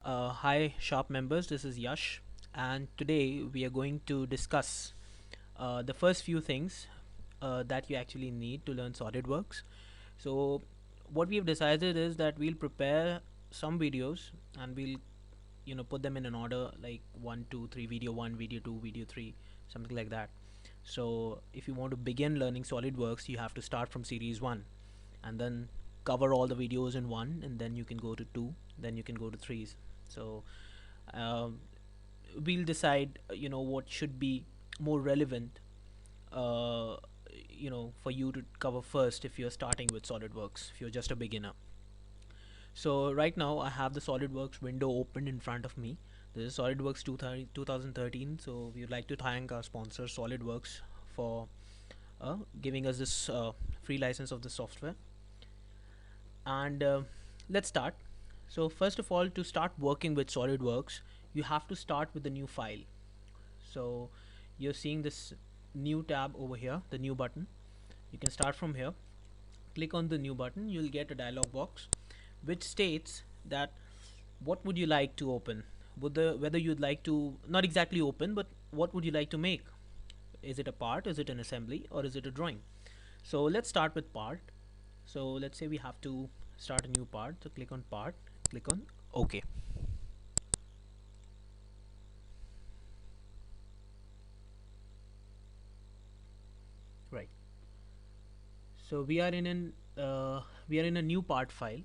Hi Sharp members, this is Yash, and today we are going to discuss the first few things that you actually need to learn SolidWorks. So what we have decided is that we'll prepare some videos and we'll put them in an order like 1 2 3, video 1, video 2, video 3, something like that. So if you want to begin learning SolidWorks, you have to start from series 1 and then cover all the videos in 1, and then you can go to 2, then you can go to 3s. So um, we'll decide what should be more relevant uh, for you to cover first if you're starting with SolidWorks, if you're just a beginner. So right now I have the SolidWorks window open in front of me. This is SolidWorks 2013. So we would like to thank our sponsor SolidWorks for giving us this free license of the software. And let's start. So first of all, to start working with SolidWorks, you have to start with the new file. So you're seeing this new tab over here, the new button. You can start from here. Click on the new button. You'll get a dialog box which states that what would you like to open, whether you'd like to not exactly open, but what would you like to make. Is it a part, is it an assembly, or is it a drawing? So let's start with part. So let's say we have to start a new part. So click on part, click on OK. Right. So we are in a new part file,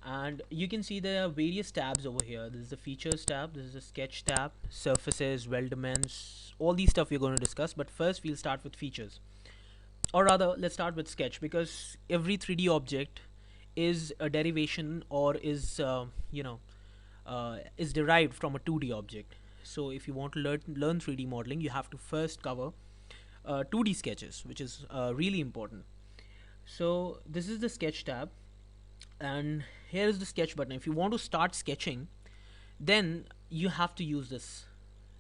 and you can see there are various tabs over here. This is the features tab, this is the sketch tab, surfaces, weldments, all these stuff we're going to discuss. But first we'll start with features, or rather let's start with sketch, because every 3D object is a derivation, or is derived from a 2D object. So if you want to learn 3D modeling, you have to first cover 2D sketches, which is really important. So this is the sketch tab, and here is the sketch button. If you want to start sketching, then you have to use this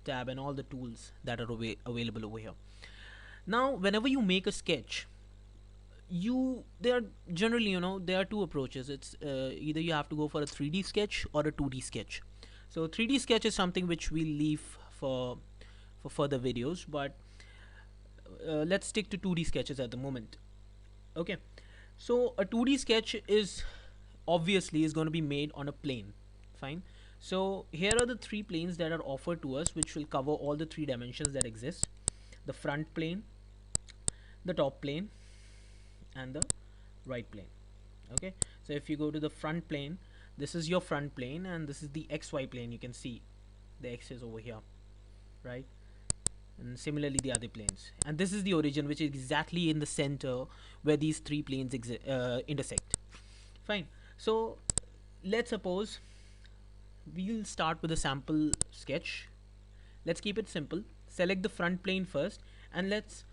tab and all the tools that are available over here. Now whenever you make a sketch, there are generally there are two approaches. It's either you have to go for a 3D sketch or a 2D sketch. So 3D sketch is something which we'll leave for further videos, but let's stick to 2D sketches at the moment. Okay, so a 2D sketch is going to be made on a plane. Fine. So here are the 3 planes that are offered to us, which will cover all the 3 dimensions that exist: the front plane, the top plane, and the right plane. Okay, so if you go to the front plane, this is your front plane, and this is the XY plane. You can see the X is over here, right? And similarly the other planes, and this is the origin, which is exactly in the center where these 3 planes intersect. Fine. So let's suppose we'll start with a sample sketch. Let's keep it simple. Select the front plane first, and let's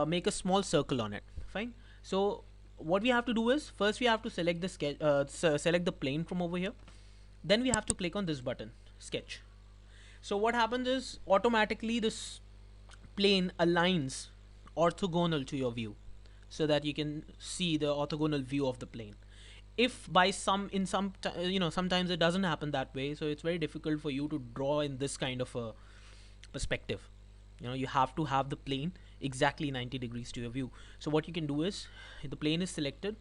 make a small circle on it. Fine. So what we have to do is, first we have to select the sketch, select the plane from over here. Then we have to click on this button, sketch. So what happens is, automatically this plane aligns orthogonal to your view, so that you can see the orthogonal view of the plane. If by sometimes it doesn't happen that way, so it's very difficult for you to draw in this kind of a perspective. You have to have the plane exactly 90 degrees to your view. So what you can do is, if the plane is selected,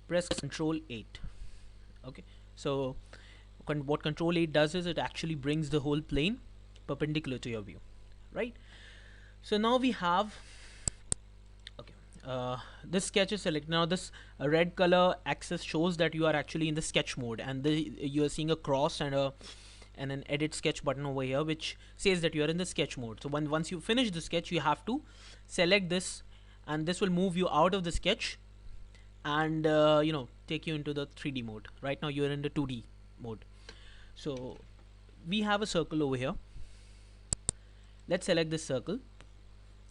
press Ctrl 8. Okay, so what Ctrl 8 does is, it actually brings the whole plane perpendicular to your view, right? So now we have, okay, this sketch is selected. Now this red color axis shows that you are actually in the sketch mode, and you are seeing a cross and an edit sketch button over here, which says that you are in the sketch mode. So once you finish the sketch, you have to select this, and this will move you out of the sketch and take you into the 3D mode. Right now you are in the 2D mode. So we have a circle over here. Let's select this circle.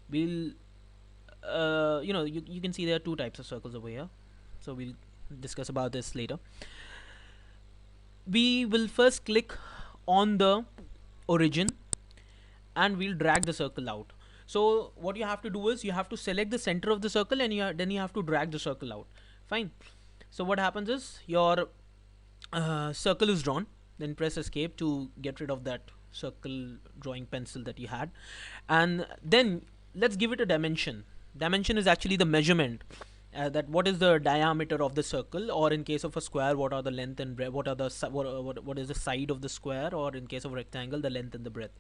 We'll you can see there are 2 types of circles over here, so we'll discuss about this later. We will first click on the origin, and we'll drag the circle out. So what you have to do is, you have to select the center of the circle, and then you have to drag the circle out. Fine. So what happens is, your circle is drawn. then press escape to get rid of that circle drawing pencil that you had. And then let's give it a dimension. Dimension is actually the measurement, that what is the diameter of the circle, or in case of a square, what are the length and breadth, what are the what is the side of the square, or in case of a rectangle, the length and the breadth.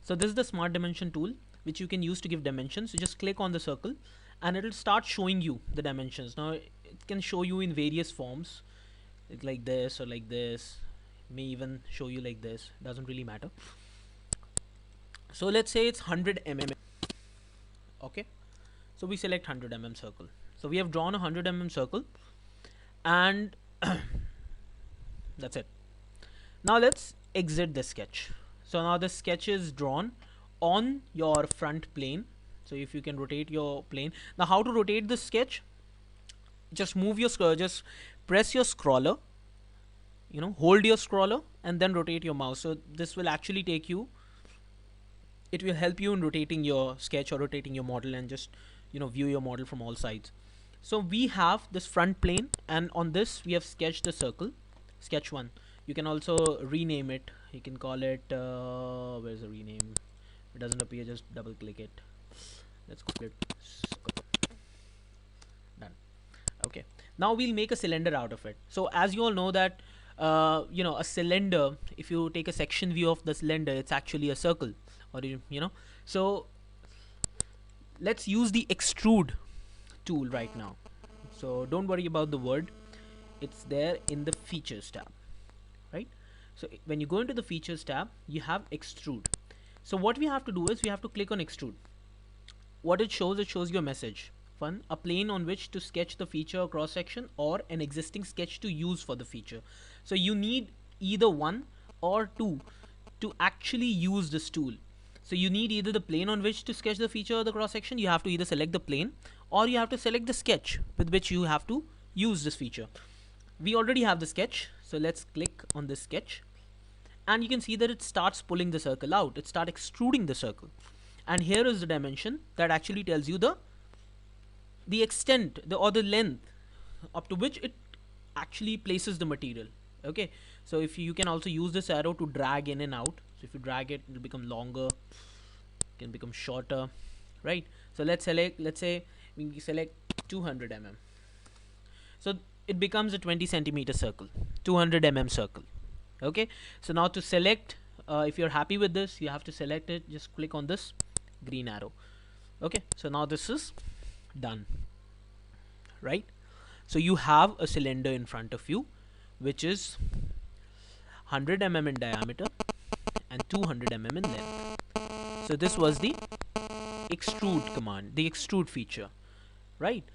So this is the smart dimension tool which you can use to give dimensions. You just click on the circle and it'll start showing you the dimensions. Now it can show you in various forms, like this or like this, may even show you like this, doesn't really matter. So let's say it's 100 mm. Okay, so we select 100 mm circle. So we have drawn a 100 mm circle, and that's it. Now let's exit the sketch. So now the sketch is drawn on your front plane. So if you can rotate your plane. Now how to rotate the sketch? Just move your just press your scroller, hold your scroller and then rotate your mouse. So this will actually take you, it will help you in rotating your sketch or rotating your model, and just view your model from all sides. So we have this front plane, and on this we have sketched the circle, sketch 1. You can also rename it. You can call it where's the rename? It doesn't appear, just double click it. Let's call it circle. Done. Okay, now we'll make a cylinder out of it. So as you all know that a cylinder, if you take a section view of the cylinder, it's actually a circle, or so let's use the extrude tool right now. So don't worry about the word, it's there in the features tab, right? So when you go into the features tab, you have extrude. So what we have to do is we have to click on extrude. What it shows you a message: a plane on which to sketch the feature or cross section, or an existing sketch to use for the feature. So you need either 1 or 2 to actually use this tool. So you need either the plane on which to sketch the feature or the cross section. You have to either select the plane, or you have to select the sketch with which you have to use this feature. We already have the sketch, so let's click on this sketch, and you can see that it starts pulling the circle out. It starts extruding the circle, and here is the dimension that actually tells you the extent, or the length up to which it actually places the material. Okay, so if you can also use this arrow to drag in and out. So if you drag it, it will become longer, it can become shorter, right? So let's say we select 200 mm. So it becomes a 20 centimeter circle, 200 mm circle. Okay, so now to select, if you're happy with this, you have to select it. Just click on this green arrow. Okay, so now this is done, right? So you have a cylinder in front of you which is 100 mm in diameter and 200 mm in length. So this was the extrude command, the extrude feature, right?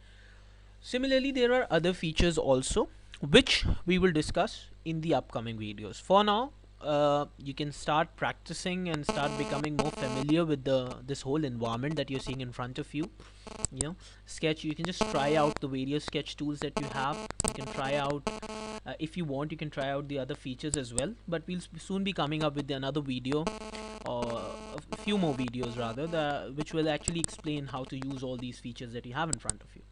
Similarly, there are other features also which we will discuss in the upcoming videos. For now, you can start practicing and start becoming more familiar with this whole environment that you're seeing in front of you. Sketch, you can just try out the various sketch tools that you have. You can try out, if you want, you can try out the other features as well, but we'll soon be coming up with another video, or a few more videos rather, which will actually explain how to use all these features that you have in front of you.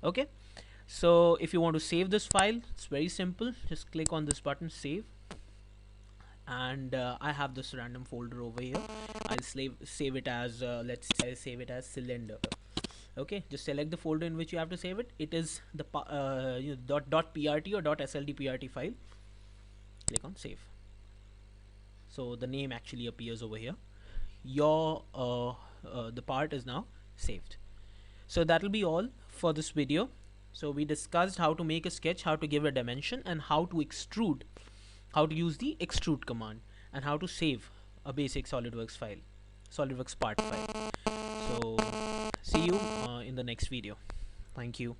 Okay, so if you want to save this file, it's very simple. Just click on this button, save, and I have this random folder over here. I'll save it as let's say save it as cylinder. Okay, just select the folder in which you have to save it. It is the .prt or .sldprt file. Click on save. So the name actually appears over here. Your the part is now saved. So that will be all for this video. So we discussed how to make a sketch, how to give a dimension, and how to extrude, how to use the extrude command, and how to save a basic SolidWorks file, SolidWorks part file. So see you in the next video. Thank you.